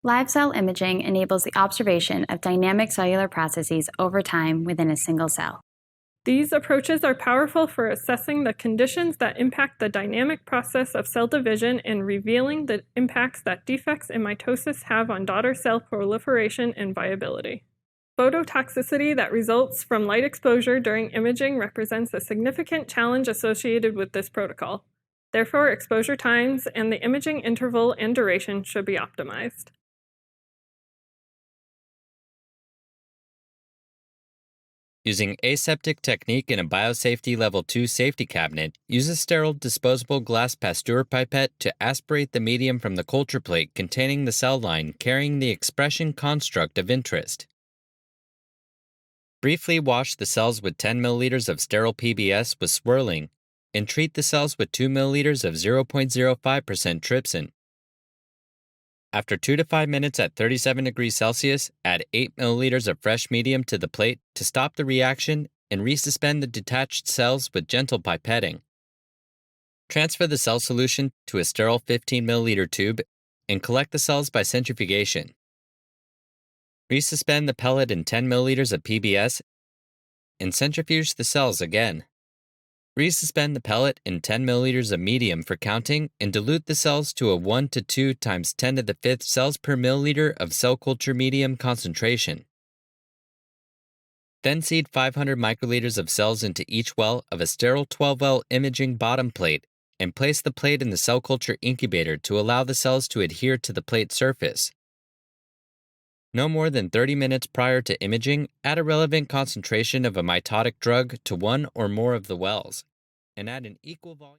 Live cell imaging enables the observation of dynamic cellular processes over time within a single cell. These approaches are powerful for assessing the conditions that impact the dynamic process of cell division and revealing the impacts that defects in mitosis have on daughter cell proliferation and viability. Phototoxicity that results from light exposure during imaging represents a significant challenge associated with this protocol. Therefore, exposure times and the imaging interval and duration should be optimized. Using aseptic technique in a biosafety level 2 safety cabinet, use a sterile disposable glass Pasteur pipette to aspirate the medium from the culture plate containing the cell line carrying the expression construct of interest. Briefly wash the cells with 10 milliliters of sterile PBS with swirling, and treat the cells with 2 milliliters of 0.05% trypsin. After 2 to 5 minutes at 37 degrees Celsius, add 8 milliliters of fresh medium to the plate to stop the reaction and resuspend the detached cells with gentle pipetting. Transfer the cell solution to a sterile 15 milliliter tube and collect the cells by centrifugation. Resuspend the pellet in 10 milliliters of PBS and centrifuge the cells again. Resuspend the pellet in 10 milliliters of medium for counting and dilute the cells to a 1 to 2 times 10 to the 5th cells per milliliter of cell culture medium concentration. Then seed 500 microliters of cells into each well of a sterile 12-well imaging bottom plate and place the plate in the cell culture incubator to allow the cells to adhere to the plate surface. No more than 30 minutes prior to imaging, add a relevant concentration of a mitotic drug to one or more of the wells, and add an equal volume.